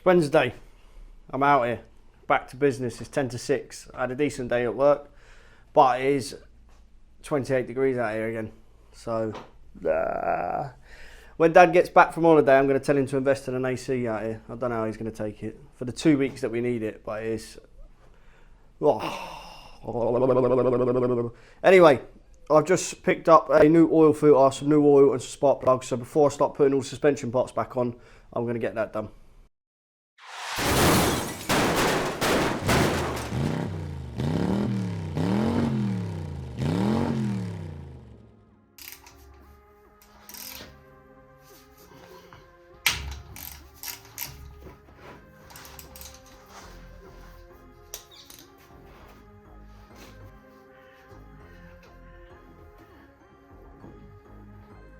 It's Wednesday. I'm out here. Back to business. It's 10 to 6. I had a decent day at work, but it is 28 degrees out here again. So, when Dad gets back from holiday, I'm going to tell him to invest in an AC out here. I don't know how he's going to take it for the 2 weeks that we need it, but it is. Anyway, I've just picked up a new oil filter, some new oil and some spark plugs. So before I start putting all the suspension parts back on, I'm going to get that done.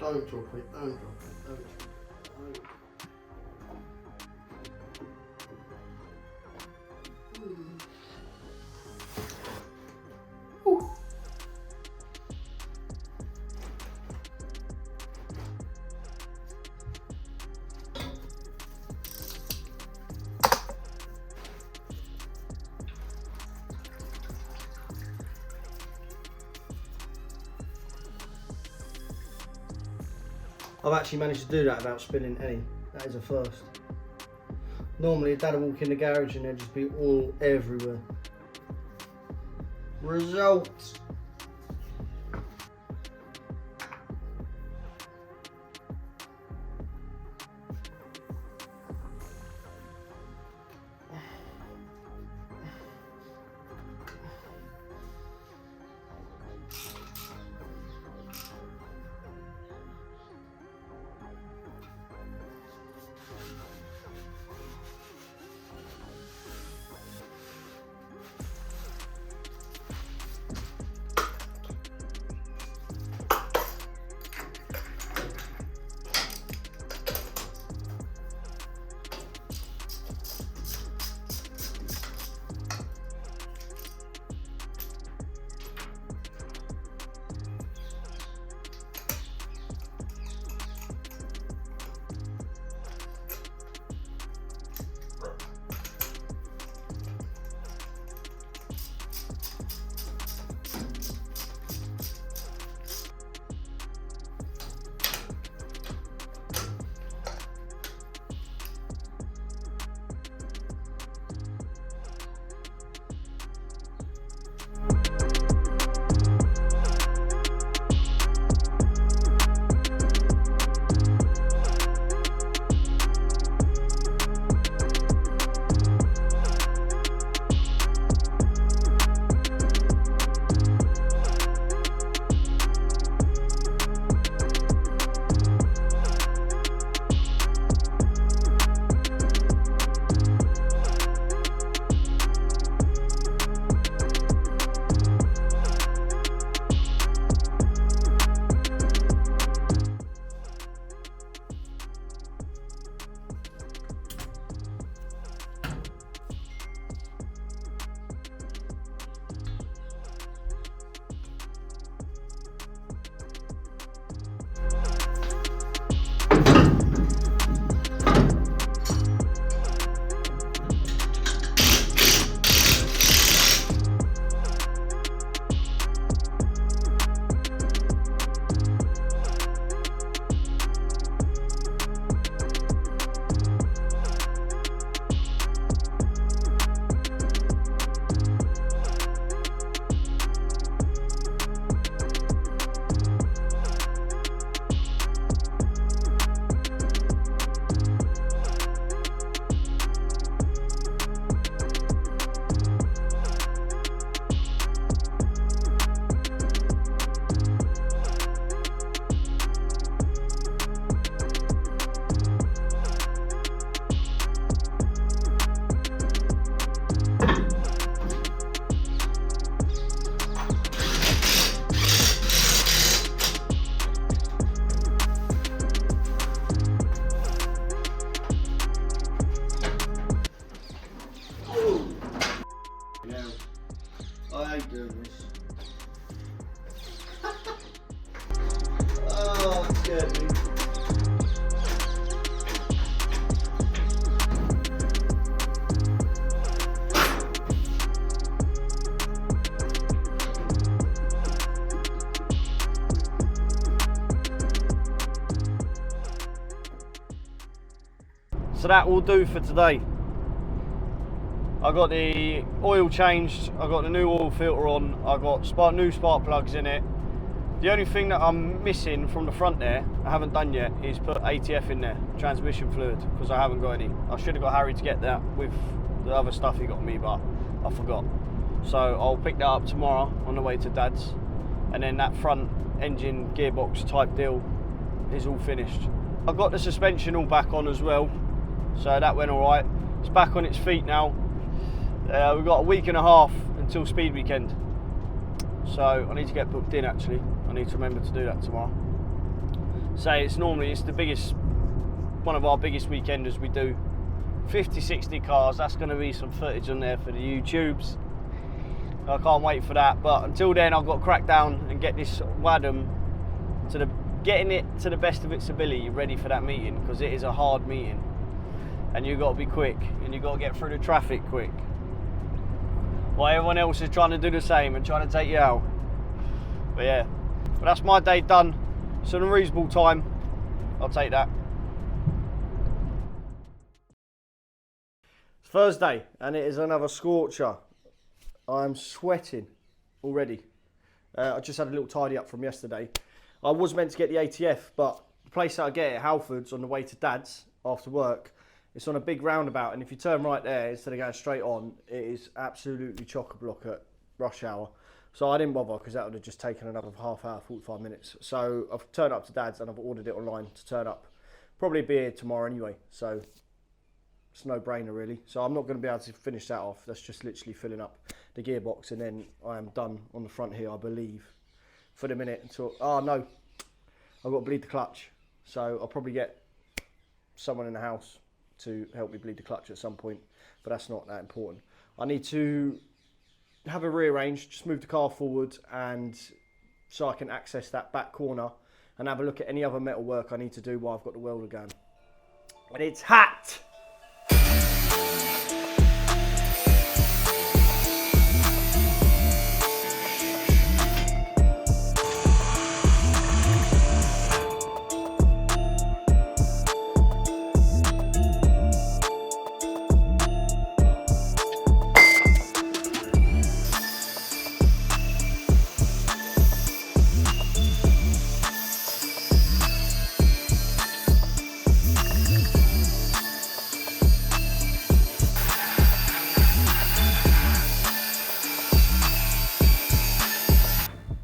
Don't drop it, don't drop it, don't. I've actually managed to do that without spilling any. That is a first. Normally Dad would walk in the garage and there'd just be oil everywhere. Results. I hate doing this. Oh, it scared me. So that will do for today. I got the oil changed, I got the new oil filter on, I got new spark plugs in it. The only thing that I'm missing from the front there, I haven't done yet, is put ATF in there, transmission fluid, because I haven't got any. I should have got Harry to get that with the other stuff he got me, but I forgot. So I'll pick that up tomorrow on the way to Dad's, and then that front engine gearbox type deal is all finished. I got the suspension all back on as well, so that went all right. It's back on its feet now. We've got a week and a half until Spedeweekend, so I need to get booked in. Actually, I need to remember to do that tomorrow. So it's the biggest, one of our biggest weekenders we do. 50-60 cars. That's going to be some footage on there for the YouTubes. I can't wait for that. But until then, I've got to crack down and get this Wadam getting it to the best of its ability ready for that meeting, because it is a hard meeting, and you've got to be quick, and you've got to get through the traffic quick, while everyone else is trying to do the same and trying to take you out. But yeah, but that's my day done. It's in a reasonable time. I'll take that. It's Thursday, and it is another scorcher. I'm sweating already. I just had a little tidy up from yesterday. I was meant to get the ATF, but the place that I get it, Halford's, on the way to Dad's after work, it's on a big roundabout, and if you turn right there instead of going straight on, it is absolutely chock-a-block at rush hour. So I didn't bother, because that would have just taken another half hour, 45 minutes. So I've turned up to Dad's, and I've ordered it online to turn up. Probably be here tomorrow anyway, so it's no brainer really. So I'm not going to be able to finish that off. That's just literally filling up the gearbox, and then I am done on the front here, I believe, for the minute. Until, oh no, I've got to bleed the clutch. So I'll probably get someone in the house to help me bleed the clutch at some point, but that's not that important. I need to have a rearrange, just move the car forward, and so I can access that back corner and have a look at any other metal work I need to do while I've got the welder going. And it's hot!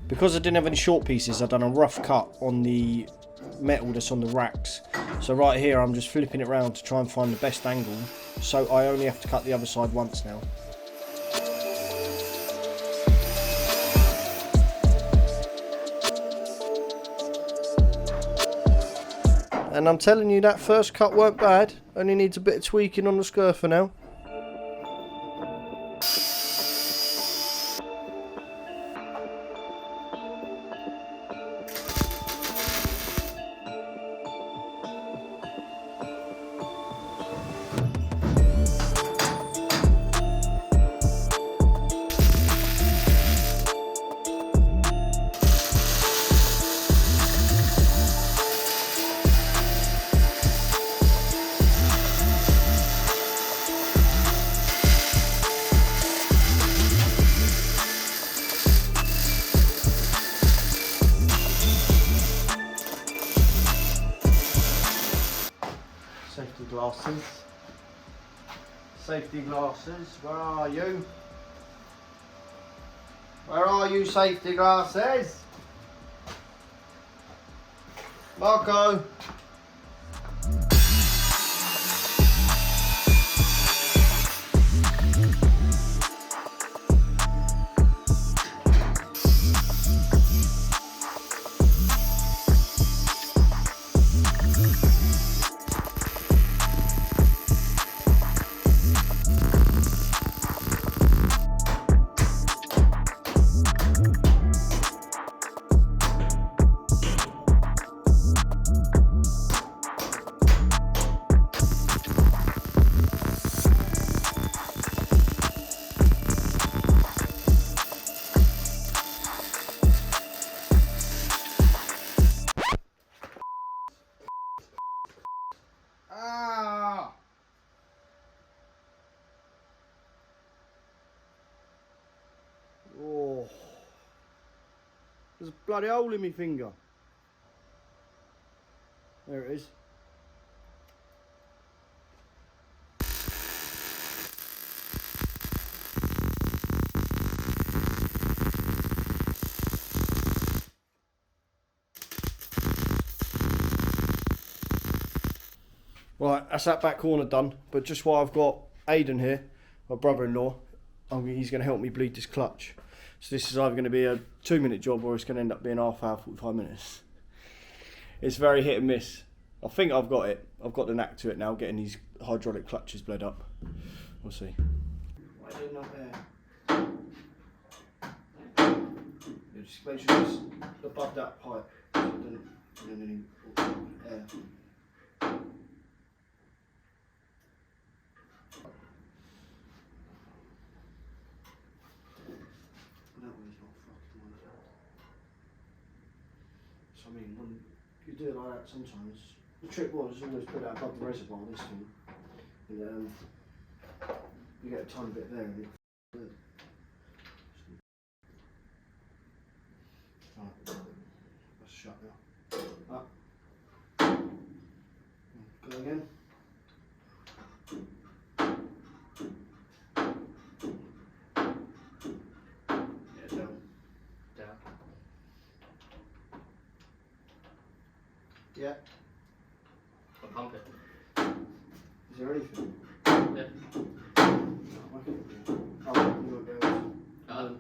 Because I didn't have any short pieces, I've done a rough cut on the metal that's on the racks. So right here, I'm just flipping it around to try and find the best angle. So I only have to cut the other side once now. And I'm telling you, that first cut weren't bad. Only needs a bit of tweaking on the scurfer now. Safety glasses. Safety glasses, where are you? Where are you, safety glasses? Marco! There's a bloody hole in my finger. There it is. Right, that's that back corner done. But just while I've got Aidan here, my brother-in-law, he's going to help me bleed this clutch. So this is either going to be a 2-minute job or it's going to end up being half hour, 45 minutes. It's very hit and miss. I think I've got it. I've got the knack to it now, getting these hydraulic clutches bled up. We'll see. Right, Aidan up there. Yeah, just make sure it's above that pipe. So it doesn't any air. I mean, when you do it like that sometimes, the trick was always put it above the reservoir, this thing, and you get a tiny bit there and it's good. Right, let's shut now. Up. Go again. Yeah, down. Down. Yeah. I'll pump it. Is there anything? Yeah. Oh, you won't be able to.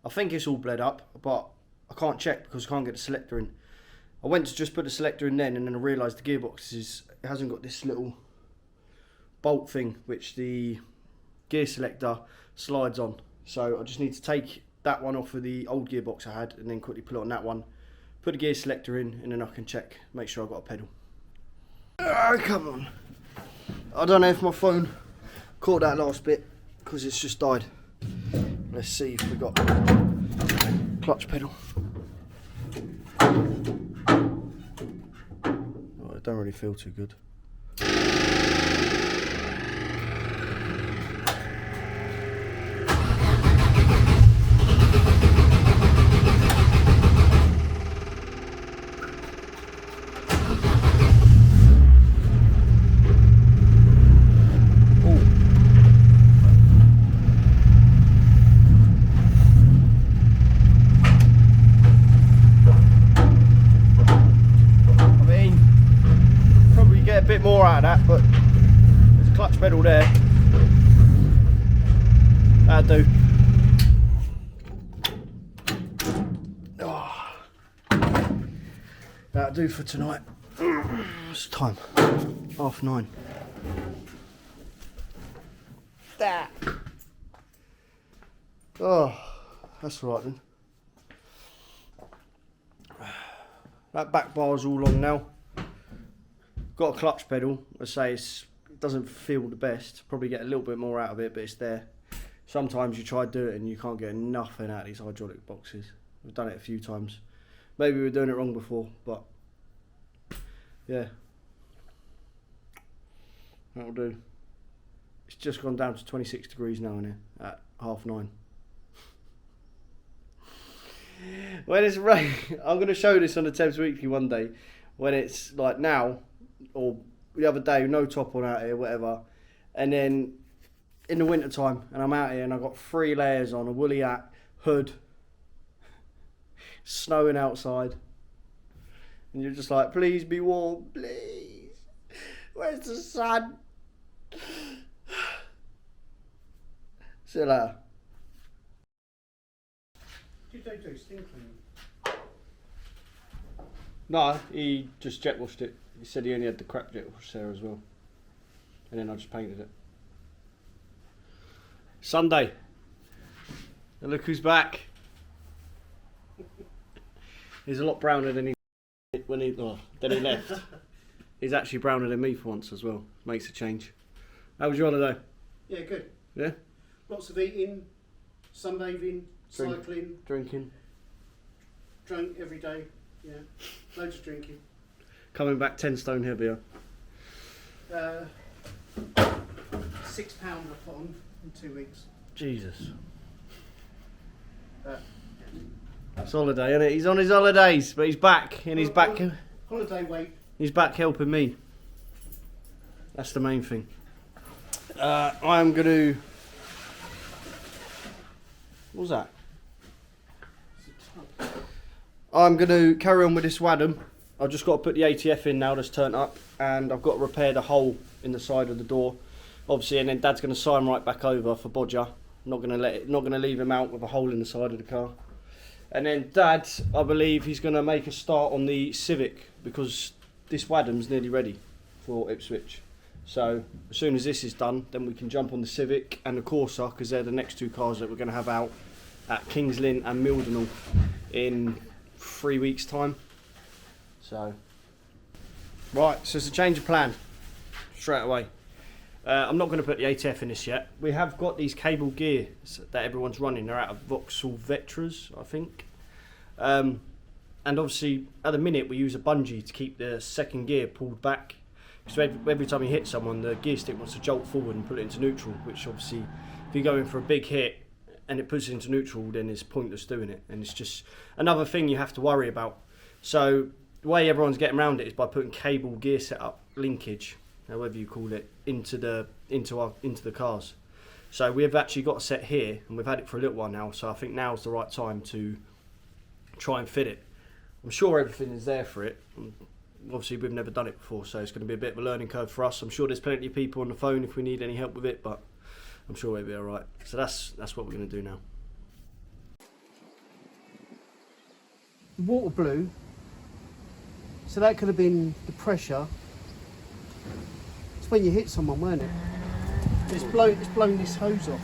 I think it's all bled up, but I can't check because I can't get the selector in. I went to just put the selector in then, and then I realised the gearbox it hasn't got this little bolt thing which the gear selector slides on. So I just need to take that one off of the old gearbox I had and then quickly put it on that one, put the gear selector in, and then I can check, make sure I've got a pedal. Oh, come on. I don't know if my phone caught that last bit because it's just died. Let's see if we got clutch pedal. Oh, it don't really feel too good. A bit more out of that, but there's a clutch pedal there. That'll do. Oh. That'll do for tonight. It's time. 9:30. That. Oh, that's right then. That back bar's all on now. Got a clutch pedal. I say it doesn't feel the best. Probably get a little bit more out of it, but it's there. Sometimes you try to do it and you can't get nothing out of these hydraulic boxes. I've done it a few times. Maybe we were doing it wrong before, but yeah, that'll do. It's just gone down to 26 degrees now in here at 9:30. When it's rain, I'm going to show this on the Tebbz Weekly one day. When it's like now, or the other day, no top on out here, whatever, and then in the winter time, and I'm out here and I've got 3 layers on, a woolly hat, hood, snowing outside, and you're just like, please be warm, please. Where's the sun? See you later. Did they do steam cleaning? No, he just jet washed it. He said he only had the crap jet wash there as well. And then I just painted it. Sunday. And look who's back. He's a lot browner than he left. He's actually browner than me for once as well. Makes a change. How was your holiday? Yeah, good. Yeah? Lots of eating, sunbathing, cycling, Drinking. drank every day. Yeah. Loads of drinking. Coming back 10 stone heavier. £6 I put on in 2 weeks. Jesus. Yeah. It's holiday, isn't it? He's on his holidays, but he's back, and he's back. Holiday weight. He's back helping me. That's the main thing. I'm going to... What was that? I'm going to carry on with this Wadam. I've just got to put the ATF in now that's turned up, and I've got to repair the hole in the side of the door, obviously, and then Dad's going to sign right back over for Bodger. Not going to leave him out with a hole in the side of the car. And then Dad, I believe he's going to make a start on the Civic, because this Wadam's nearly ready for Ipswich. So as soon as this is done, then we can jump on the Civic and the Corsa, because they're the next two cars that we're going to have out at Kings Lynn and Mildenhall in 3 weeks' time. So, right, so it's a change of plan straight away. I'm not going to put the ATF in this yet. We have got these cable gears that everyone's running. They're out of Vauxhall Vetras, I think. And obviously, at the minute, we use a bungee to keep the second gear pulled back. So every time you hit someone, the gear stick wants to jolt forward and put it into neutral, which obviously, if you're going for a big hit and it puts it into neutral, then it's pointless doing it. And it's just another thing you have to worry about. So the way everyone's getting around it is by putting cable gear setup linkage, however you call it, into the cars. So we've actually got a set here, and we've had it for a little while now. So I think now's the right time to try and fit it. I'm sure everything is there for it. Obviously, we've never done it before, so it's going to be a bit of a learning curve for us. I'm sure there's plenty of people on the phone if we need any help with it, but I'm sure we'll be all right. So that's what we're going to do now. The water blew, so that could have been the pressure. It's when you hit someone, weren't it? It's blown this hose off.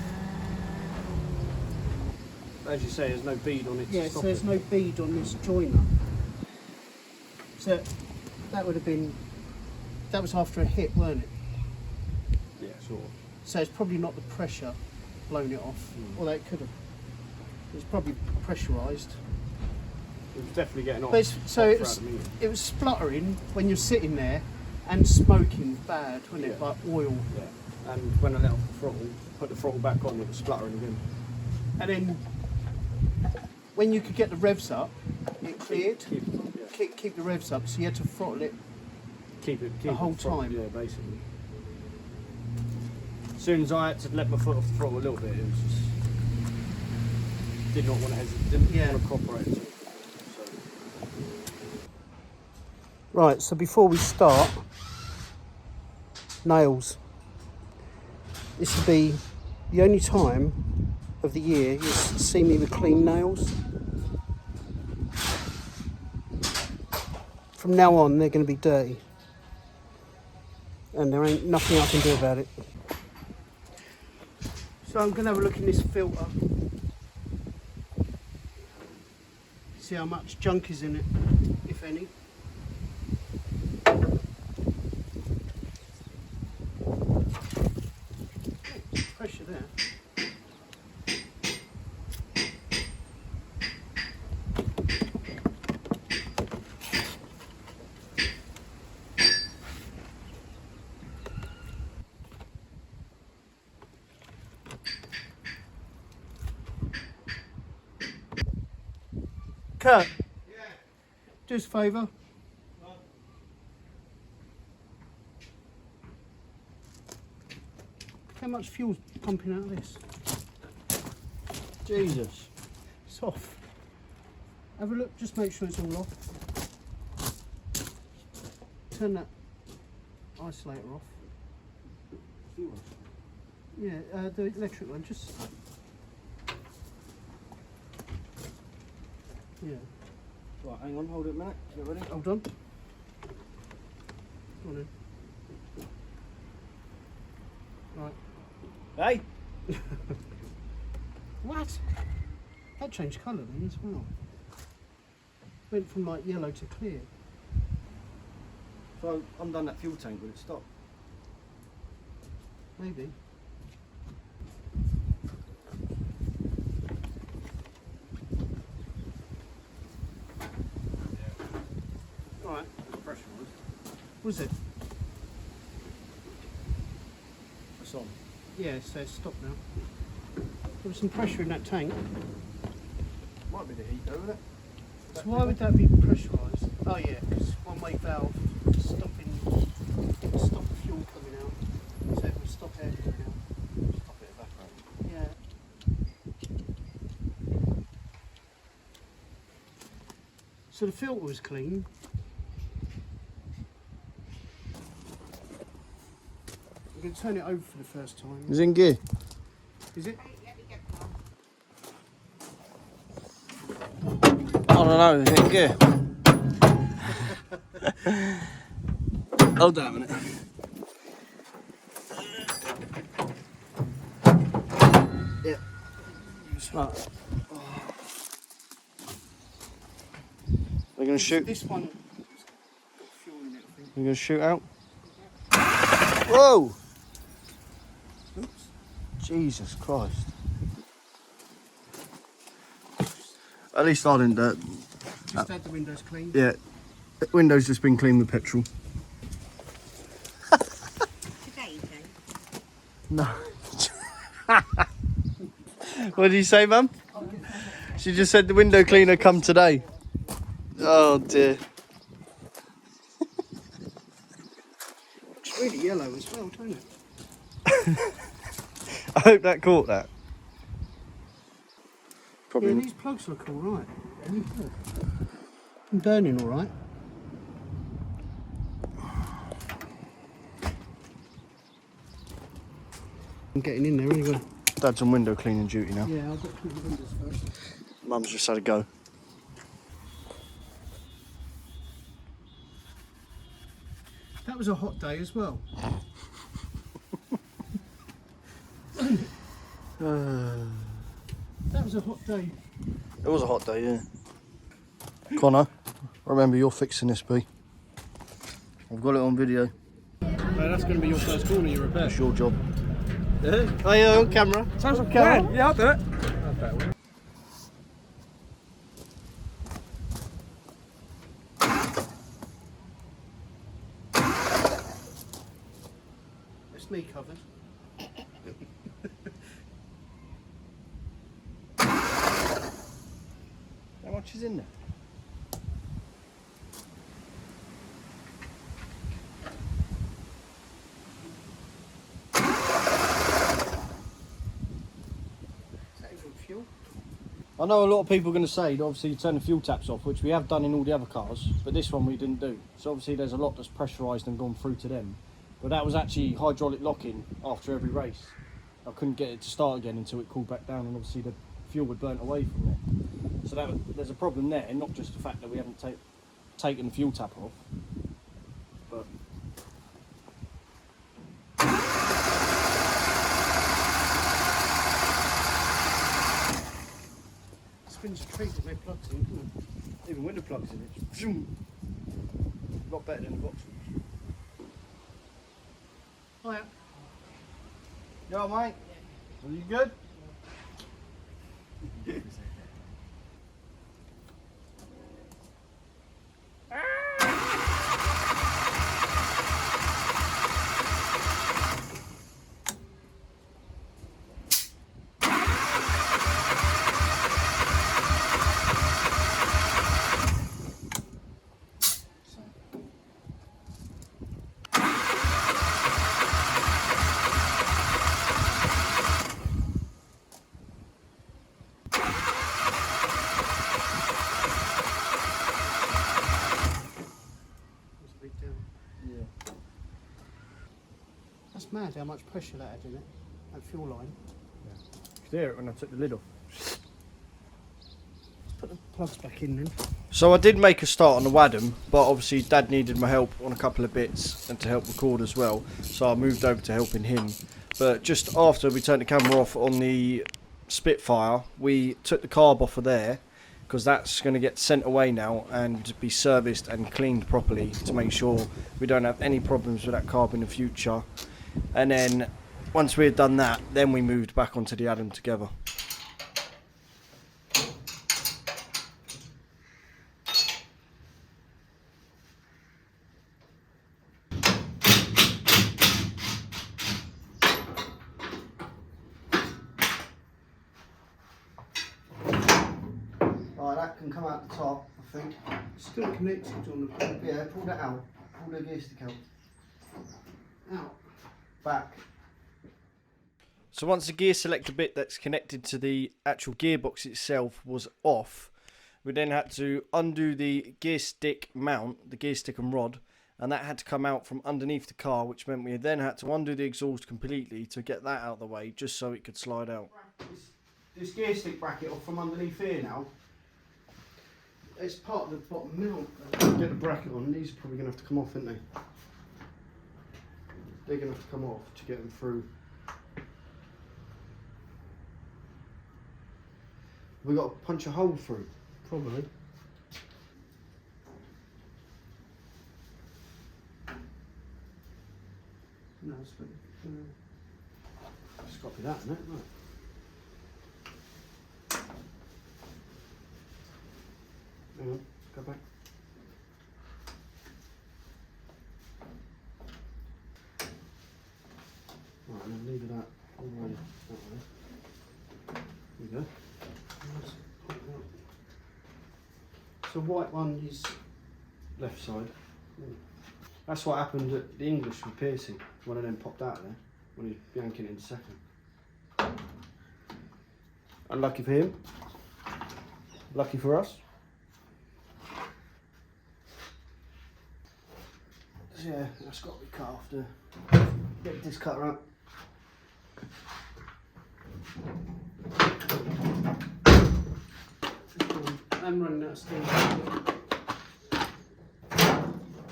As you say, there's no bead on it. Yeah, so there's no bead on this joiner. So that would have been, that was after a hit, weren't it? Yeah, sort of. So it's probably not the pressure blown it off, although it could have. It's probably pressurised. It was definitely getting off. But it was spluttering when you're sitting there and smoking bad, wasn't it? Yeah. Like oil. Yeah. And when I let off the throttle, put the throttle back on, it was spluttering again. And then when you could get the revs up, it cleared. Keep the revs up, so you had to throttle it Keep the whole throttle, time. Yeah, basically. As soon as I had to let my foot off the throttle a little bit, it was just did not want to hesitate, didn't want to cooperate at all. Right, so before we start, nails. This will be the only time of the year you'll see me with clean nails. From now on, they're going to be dirty. And there ain't nothing I can do about it. So I'm going to have a look in this filter. See how much junk is in it, if any. Pressure there. Kurt, Yeah. do us a favour. How much fuel's pumping out of this? Jesus. It's off. Have a look, just make sure it's all off. Turn that isolator off. Yeah, the electric one, just... Yeah. Right, hang on, hold it a minute. Get ready. Hold on. Go on then. Right. Hey! What? That changed colour then as well. Went from like yellow to clear. So I undone that fuel tank, will it stop? Maybe. was it? It's on. Yeah, so it's stopped now. There was some pressure in that tank. Might be the heat though, isn't it? So why would that be pressurised? Oh yeah, because one-way valve stopping, it will stop the fuel coming out, so it will stop air coming out. Stop it evaporating. Yeah. So the filter was clean. I'm going to turn it over for the first time. It's in gear. Is it? I don't know, it's in gear. Hold on a minute. Yeah. Right. We're going to shoot. This one got fuel in it, I think. We're going to shoot out. Whoa! Oops. Jesus Christ. At least I didn't do it. Just had the windows cleaned. Yeah. The window's just been cleaned with petrol. Today, then. No. What did you say, Mum? She just said the window cleaner come today. Oh dear. It's really yellow as well, don't it? I hope that caught that. Yeah, Probably. these plugs look alright. I'm burning alright. I'm getting in there anyway. Dad's on window cleaning duty now. Yeah, I've got to clean the windows first. Mum's just had a go. That was a hot day as well. That was a hot day. It was a hot day, yeah. Connor, remember you're fixing this, B. I've got it on video. That's going to be your first corner you repair. It's your job. Yeah? Oh yeah, on camera. Sounds like a plan. Yeah, I'll do it. It's me covered. How much is in there? Is that even fuel? I know a lot of people are going to say that obviously you turn the fuel taps off, which we have done in all the other cars, but this one we didn't do. So obviously there's a lot that's pressurised and gone through to them. But that was actually hydraulic locking after every race. I couldn't get it to start again until it cooled back down, and obviously the fuel had burnt away from it. So there's a problem there, not just the fact that we haven't taken the fuel tap off, but Spins a treat with no plugs in, doesn't it? even with the plugs in it, zoom. A lot better than the box ones. Oh yeah. You alright, mate? Are you good? That's a big deal. Yeah. That's mad how much pressure that had in it. That fuel line. You could hear it when I took the lid off. Put the plugs back in then. So I did make a start on the Wadam, but obviously Dad needed my help on a couple of bits and to help record as well, so I moved over to helping him. But just after we turned the camera off on the Spitfire, we took the carb off of there, because that's going to get sent away now and be serviced and cleaned properly to make sure we don't have any problems with that carb in the future. And then once we had done that, then we moved back onto the Adam together. that can come out the top, I think. Still connected on the plug. Yeah, pull that out. Pull the gear stick out. Out. Back. So once the gear selector bit that's connected to the actual gearbox itself was off, we then had to undo the gear stick mount, the gear stick and rod, and that had to come out from underneath the car, which meant we then had to undo the exhaust completely to get that out of the way, just so it could slide out. This gear stick bracket off from underneath here now. It's part of the bottom mount. Get the bracket on. These are probably going to have to come off, aren't they? They're going to have to come off to get them through. We got to punch a hole through, probably. No, it's got to be that, isn't it? Right. Hang on, go back. Right, and then leave that all the way that way. There we go. So white one is left side. That's what happened at the English with Piercy. One of them popped out there when he was yanking it in second. Unlucky for him. Lucky for us. So yeah, that's got to be cut off to get this cutter out. I'm running out of steam.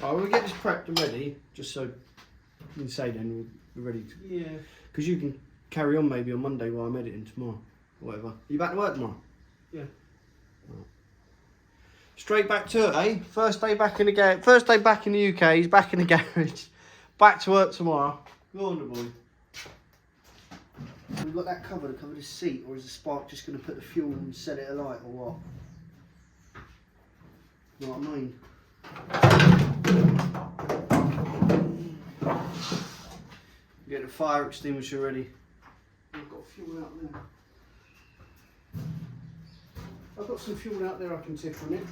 Oh, we'll get this prepped and ready, just so you can say then we're ready to. Yeah. Because you can carry on maybe on Monday while I'm editing tomorrow, or whatever. You back to work tomorrow? Yeah. Right. Straight back to it, eh? First day back in the garage. First day back in the UK. He's back in the garage. Back to work tomorrow. Go on, the boy. We've got that cover to cover this seat, or is the spark just going to put the fuel and set it alight, or what? You know what I mean? Get the fire extinguisher ready. I've got fuel out there. I've got some fuel out there I can tip on it.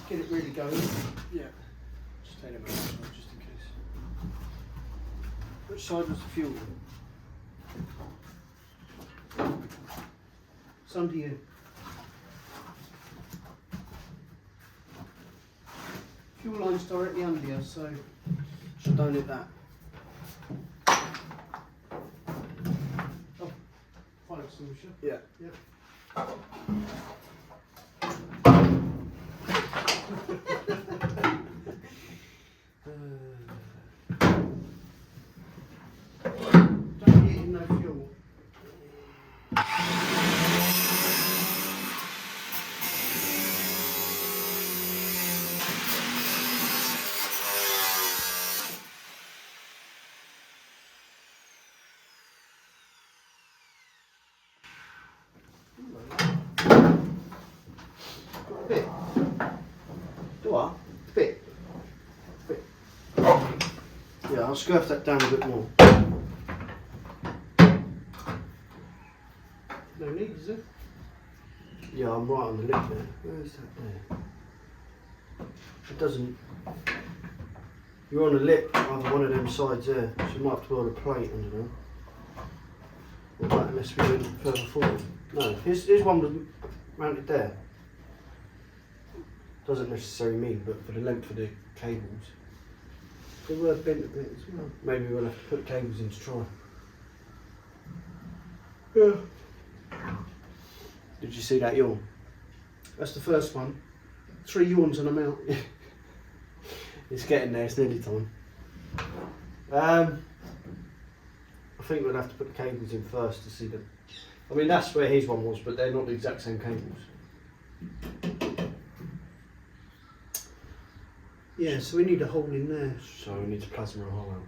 Get it really going. Yeah. Just take them out just in case. Which side was the fuel? It's under you. Fuel line's directly under you, so don't hit that. Oh, fire extinguisher. Yeah. Yeah. Don't get in no fuel. Bit. Do I? Bit. Bit. Yeah, I'll scurf that down a bit more. No need, is it? Yeah, I'm right on the lip there. Where is that there? It doesn't. You're on the lip, either one of them sides there, so you might have to build a plate under there. Or that unless we went further forward. No, here's one was mounted there. Doesn't necessarily mean, but for the length of the cables. They were bent a bit as well. Maybe we'll have to put cables in to try. Yeah. Did you see that yawn? That's the first one. 3 yawns and I'm out. It's getting there, it's nearly time. I think we'll have to put the cables in first to see them. I mean, that's where his one was, but they're not the exact same cables. Yeah, so we need a hole in there. So we need to plasma a hole out.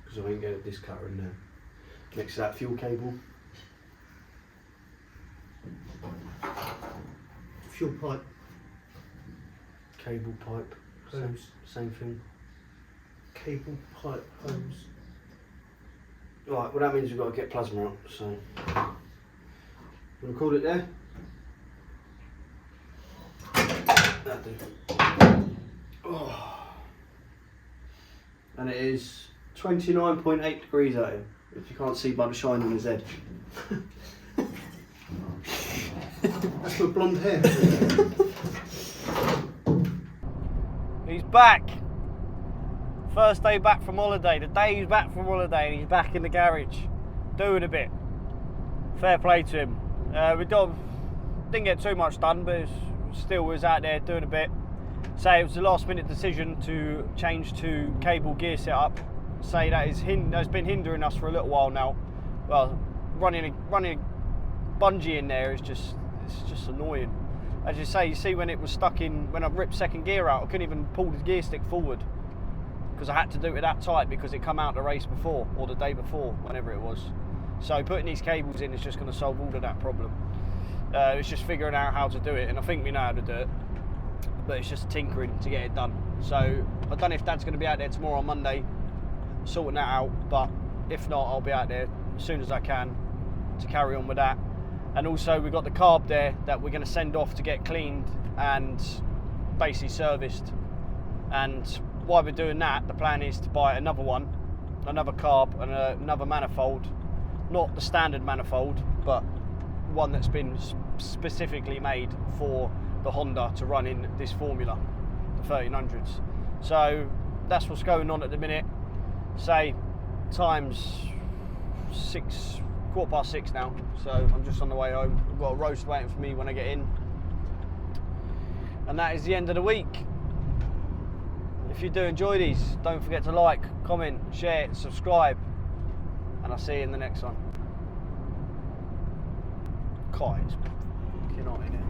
Because I ain't getting this cutter in there. Next to that fuel cable. Fuel pipe. Cable pipe. Same thing. Cable pipe hose. Right, well that means we've got to get plasma out, so. We'll call it there. That'll do. Oh. And it is 29.8 degrees out here, if you can't see by the shine on his head. That's my blonde hair. He's back. First day back from holiday. The day he's back from holiday and he's back in the garage, doing a bit. Fair play to him. We didn't get too much done, but still was out there doing a bit. So it was a last minute decision to change to cable gear setup. Say that has been hindering us for a little while now. Well, running a bungee in there is just annoying. As you say, you see when it was stuck in, when I ripped second gear out, I couldn't even pull the gear stick forward because I had to do it that tight because it come out the race before or the day before, whenever it was. So putting these cables in is just going to solve all of that problem. It's just figuring out how to do it, and I think we know how to do it, but it's just tinkering to get it done. So I don't know if Dad's going to be out there tomorrow on Monday sorting that out, but if not, I'll be out there as soon as I can to carry on with that. And also we've got the carb there that we're going to send off to get cleaned and basically serviced. And while we're doing that, the plan is to buy another one, another carb and another manifold. Not the standard manifold, but one that's been specifically made for the Honda to run in this formula, the 1300s. So that's what's going on at the minute. Say time's 6:15 now, so I'm just on the way home. I've got a roast waiting for me when I get in, and that is the end of the week. If you do enjoy these, don't forget to like, comment, share, subscribe, and I'll see you in the next one. God, it's fucking hot in here.